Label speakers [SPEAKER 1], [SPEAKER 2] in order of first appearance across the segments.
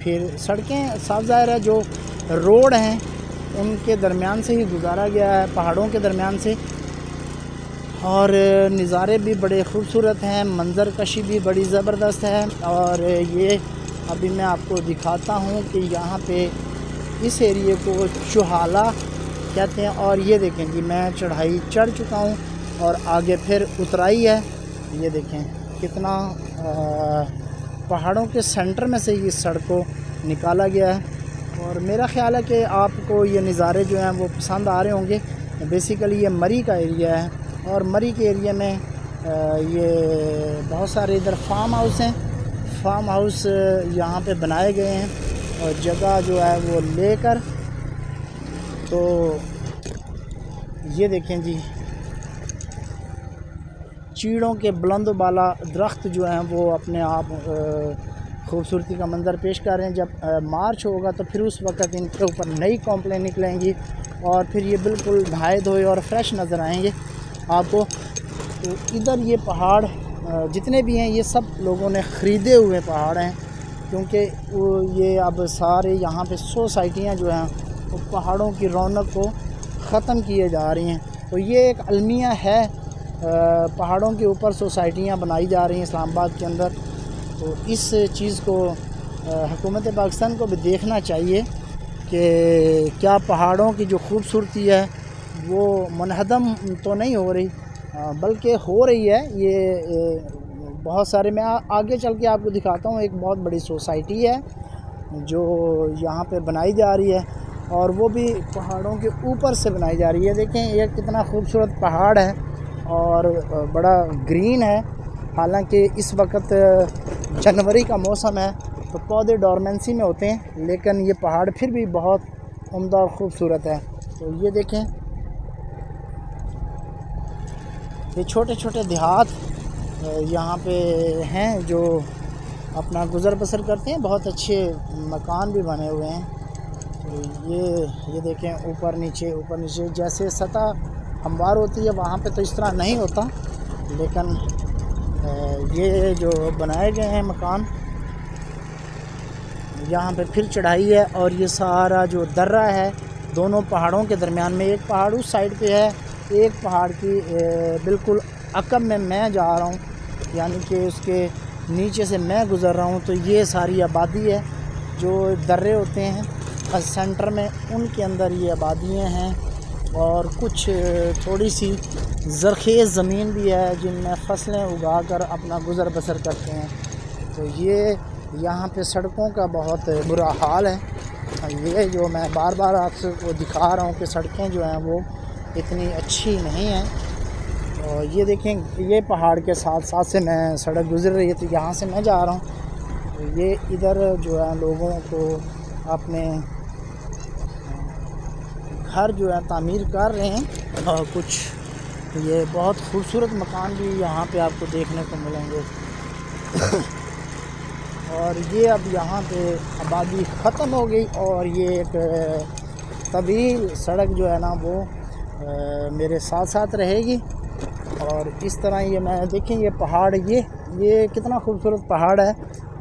[SPEAKER 1] پھر سڑکیں صاف ظاہر ہے جو روڈ ہیں ان کے درمیان سے ہی گزارا گیا ہے، پہاڑوں کے درمیان سے، اور نظارے بھی بڑے خوبصورت ہیں، منظر کشی بھی بڑی زبردست ہے۔ اور یہ ابھی میں آپ کو دکھاتا ہوں کہ یہاں پہ اس ایریے کو چوہالہ کہتے ہیں، اور یہ دیکھیں جی میں چڑھائی چڑھ چکا ہوں اور آگے پھر اترائی ہے۔ یہ دیکھیں کتنا پہاڑوں کے سینٹر میں سے یہ سڑک کو نکالا گیا ہے، اور میرا خیال ہے کہ آپ کو یہ نظارے جو ہیں وہ پسند آ رہے ہوں گے۔ بیسیکلی یہ مری کا ایریا ہے، اور مری کے ایریا میں یہ بہت سارے ادھر فارم ہاؤس ہیں، فارم ہاؤس یہاں پہ بنائے گئے ہیں، اور جگہ جو ہے وہ لے کر، تو یہ دیکھیں جی چیڑوں کے بلند و بالا درخت جو ہیں وہ اپنے آپ خوبصورتی کا منظر پیش کر رہے ہیں۔ جب مارچ ہوگا تو پھر اس وقت ان کے اوپر نئی کونپلیں نکلیں گی، اور پھر یہ بالکل نہائے دھوئے اور فریش نظر آئیں گے آپ کو۔ تو ادھر یہ پہاڑ جتنے بھی ہیں یہ سب لوگوں نے خریدے ہوئے پہاڑ ہیں، کیونکہ یہ اب سارے یہاں پہ سوسائٹیاں جو ہیں وہ پہاڑوں کی رونق کو ختم کیے جا رہی ہیں۔ تو یہ ایک المیہ ہے، پہاڑوں کے اوپر سوسائٹیاں بنائی جا رہی ہیں اسلام آباد کے اندر۔ تو اس چیز کو حکومت پاکستان کو بھی دیکھنا چاہیے کہ کیا پہاڑوں کی جو خوبصورتی ہے وہ منہدم تو نہیں ہو رہی، بلکہ ہو رہی ہے۔ یہ بہت سارے، میں آگے چل کے آپ کو دکھاتا ہوں، ایک بہت بڑی سوسائٹی ہے جو یہاں پہ بنائی جا رہی ہے، اور وہ بھی پہاڑوں کے اوپر سے بنائی جا رہی ہے۔ دیکھیں یہ کتنا خوبصورت پہاڑ ہے اور بڑا گرین ہے، حالانکہ اس وقت جنوری کا موسم ہے تو پودے ڈورمنسی میں ہوتے ہیں، لیکن یہ پہاڑ پھر بھی بہت عمدہ اور خوبصورت ہے۔ تو یہ دیکھیں یہ چھوٹے چھوٹے دیہات یہاں پہ ہیں جو اپنا گزر بسر کرتے ہیں، بہت اچھے مکان بھی بنے ہوئے ہیں۔ تو یہ دیکھیں اوپر نیچے جیسے سطح ہموار ہوتی ہے وہاں پہ تو اس طرح نہیں ہوتا، لیکن یہ جو بنائے گئے ہیں مکان، یہاں پہ پھر چڑھائی ہے، اور یہ سارا جو درہ ہے دونوں پہاڑوں کے درمیان میں، ایک پہاڑ اس سائڈ پہ ہے، ایک پہاڑ کی بالکل عقب میں جا رہا ہوں، یعنی کہ اس کے نیچے سے میں گزر رہا ہوں۔ تو یہ ساری آبادی ہے، جو درے ہوتے ہیں سینٹر میں ان کے اندر یہ آبادیاں ہیں، اور کچھ تھوڑی سی زرخیز زمین بھی ہے جن میں فصلیں اگا کر اپنا گزر بسر کرتے ہیں۔ تو یہ یہاں پہ سڑکوں کا بہت برا حال ہے، یہ جو میں بار بار آپ سے وہ دکھا رہا ہوں کہ سڑکیں جو ہیں وہ اتنی اچھی نہیں ہیں۔ اور یہ دیکھیں یہ پہاڑ کے ساتھ ساتھ سے میں سڑک گزر رہی ہے، تو یہاں سے میں جا رہا ہوں۔ تو یہ ادھر جو ہے لوگوں کو اپنے گھر جو ہے تعمیر کر رہے ہیں، اور کچھ یہ بہت خوبصورت مکان بھی یہاں پہ آپ کو دیکھنے کو ملیں گے۔ اور یہ اب یہاں پہ آبادی ختم ہو گئی، اور یہ ایک طویل سڑک جو ہے نا وہ میرے ساتھ ساتھ رہے گی۔ اور اس طرح یہ میں دیکھیں یہ پہاڑ، یہ کتنا خوبصورت پہاڑ ہے،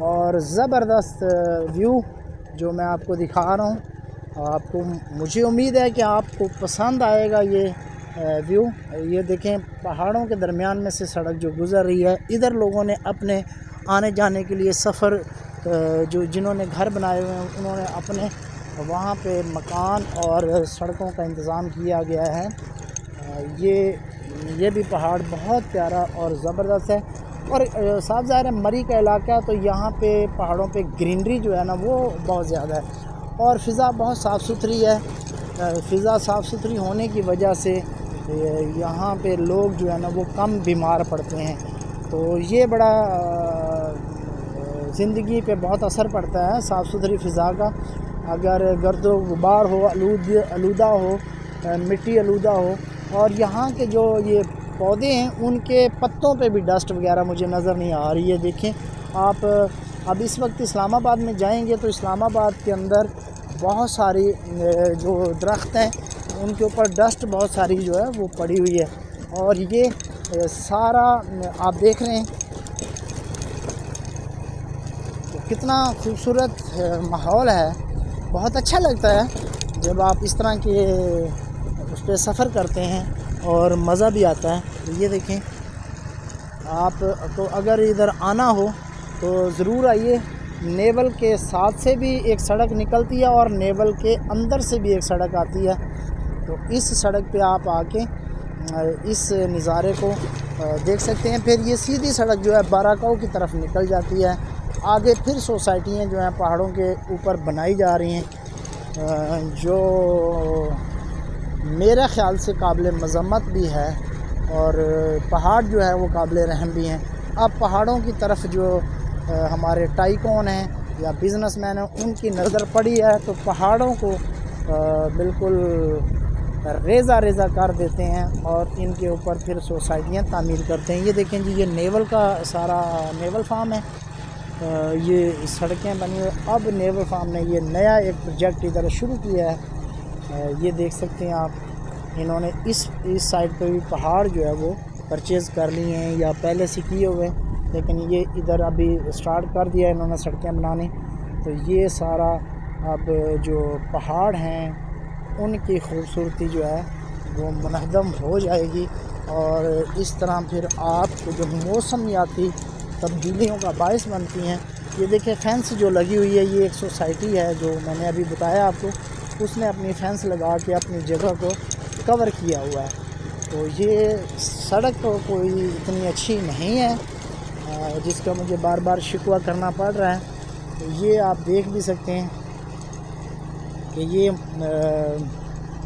[SPEAKER 1] اور زبردست ویو جو میں آپ کو دکھا رہا ہوں۔ آپ کو، مجھے امید ہے کہ آپ کو پسند آئے گا یہ ویو۔ یہ دیکھیں پہاڑوں کے درمیان میں سے سڑک جو گزر رہی ہے، ادھر لوگوں نے اپنے آنے جانے کے لیے سفر، جنہوں نے گھر بنائے ہوئے ہیں انہوں نے اپنے وہاں پہ مکان اور سڑکوں کا انتظام کیا گیا ہے۔ یہ بھی پہاڑ بہت پیارا اور زبردست ہے، اور صاف ظاہر ہے مری کا علاقہ ہے تو یہاں پہ پہاڑوں پہ گرینری جو ہے نا وہ بہت زیادہ ہے، اور فضا بہت صاف ستھری ہے۔ فضا صاف ستھری ہونے کی وجہ سے یہاں پہ لوگ جو ہے نا وہ کم بیمار پڑتے ہیں، تو یہ بڑا زندگی پہ بہت اثر پڑتا ہے صاف ستھری فضا کا۔ اگر گرد و غبار ہو، آلودہ ہو، مٹی آلودہ ہو، اور یہاں کے جو یہ پودے ہیں ان کے پتوں پہ بھی ڈسٹ وغیرہ مجھے نظر نہیں آ رہی ہے۔ دیکھیں آپ اب اس وقت اسلام آباد میں جائیں گے تو اسلام آباد کے اندر بہت ساری جو درخت ہیں ان کے اوپر ڈسٹ بہت ساری جو ہے وہ پڑی ہوئی ہے، اور یہ سارا آپ دیکھ رہے ہیں کتنا خوبصورت ماحول ہے، بہت اچھا لگتا ہے جب آپ اس طرح کے اس پہ سفر کرتے ہیں اور مزہ بھی آتا ہے۔ یہ دیکھیں، آپ کو اگر ادھر آنا ہو تو ضرور آئیے۔ نیول کے ساتھ سے بھی ایک سڑک نکلتی ہے اور نیول کے اندر سے بھی ایک سڑک آتی ہے، تو اس سڑک پہ آپ آ کے اس نظارے کو دیکھ سکتے ہیں۔ پھر یہ سیدھی سڑک جو ہے باراکاؤ کی طرف نکل جاتی ہے۔ آگے پھر سوسائٹیاں جو ہیں پہاڑوں کے اوپر بنائی جا رہی ہیں، جو میرے خیال سے قابل مذمت بھی ہے، اور پہاڑ جو ہے وہ قابل رحم بھی ہیں۔ اب پہاڑوں کی طرف جو ہمارے ٹائکون ہیں یا بزنس مین ہیں ان کی نظر پڑی ہے تو پہاڑوں کو بالکل ریزہ ریزہ کر دیتے ہیں اور ان کے اوپر پھر سوسائٹیاں تعمیر کرتے ہیں۔ یہ دیکھیں جی، یہ نیول کا سارا نیول فارم ہے، یہ سڑکیں بنی ہوئی۔ اب نیول فارم نے یہ نیا ایک پروجیکٹ ادھر شروع کیا ہے، یہ دیکھ سکتے ہیں آپ۔ انہوں نے اس سائڈ پہ بھی پہاڑ جو ہے وہ پرچیز کر لیے ہیں یا پہلے سے کیے ہوئے، لیکن یہ ادھر ابھی سٹارٹ کر دیا ہے انہوں نے سڑکیں بنانے۔ تو یہ سارا اب جو پہاڑ ہیں ان کی خوبصورتی جو ہے وہ منہدم ہو جائے گی، اور اس طرح پھر آپ کو جو موسمیاتی تبدیلیوں کا باعث بنتی ہیں۔ یہ دیکھیں فینس جو لگی ہوئی ہے، یہ ایک سوسائٹی ہے جو میں نے ابھی بتایا آپ کو، اس نے اپنی فینس لگا کے اپنی جگہ کو کور کیا ہوا ہے۔ تو یہ سڑک تو کوئی اتنی اچھی نہیں ہے جس کا مجھے بار بار شکوہ کرنا پڑ رہا ہے۔ تو یہ آپ دیکھ بھی سکتے ہیں کہ یہ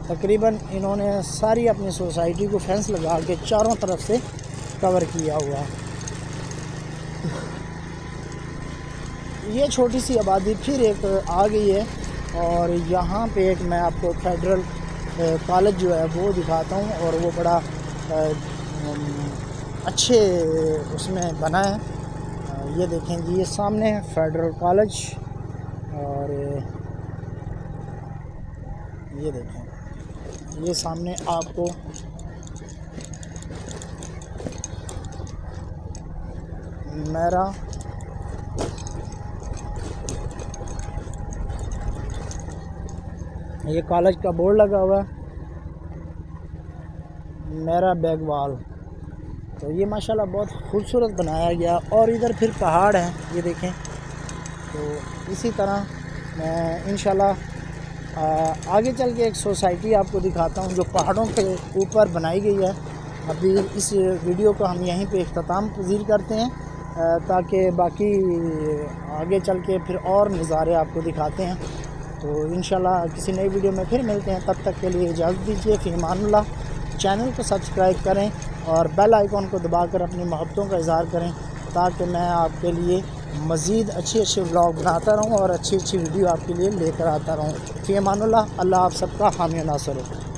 [SPEAKER 1] تقریباً انہوں نے ساری اپنی سوسائٹی کو فینس لگا کے چاروں طرف سے کور کیا ہوا ہے۔ یہ چھوٹی سی آبادی پھر ایک آ گئی ہے، اور یہاں پہ ایک میں آپ کو فیڈرل کالج جو ہے وہ دکھاتا ہوں، اور وہ بڑا اچھے اس میں بنا ہے۔ یہ دیکھیں جی، یہ سامنے ہے فیڈرل کالج، اور یہ دیکھیں یہ سامنے آپ کو یہ کالج کا بورڈ لگا ہوا ہے، میرا بیگ وال۔ تو یہ ماشاءاللہ بہت خوبصورت بنایا گیا، اور ادھر پھر پہاڑ ہیں، یہ دیکھیں۔ تو اسی طرح میں انشاءاللہ آگے چل کے ایک سوسائٹی آپ کو دکھاتا ہوں جو پہاڑوں کے اوپر بنائی گئی ہے۔ ابھی اس ویڈیو کو ہم یہیں پہ اختتام پذیر کرتے ہیں، تاکہ باقی آگے چل کے پھر اور نظارے آپ کو دکھاتے ہیں۔ تو انشاءاللہ کسی نئی ویڈیو میں پھر ملتے ہیں، تب تک کے لیے اجازت دیجیے۔ فی امان اللہ۔ چینل کو سبسکرائب کریں اور بیل آئیکن کو دبا کر اپنی محبتوں کا اظہار کریں، تاکہ میں آپ کے لیے مزید اچھے ولاگ بناتا رہوں اور اچھی ویڈیو آپ کے لیے لے کر آتا رہوں۔ فی امان اللہ۔ اللہ آپ سب کا حامی و ناصر ہو۔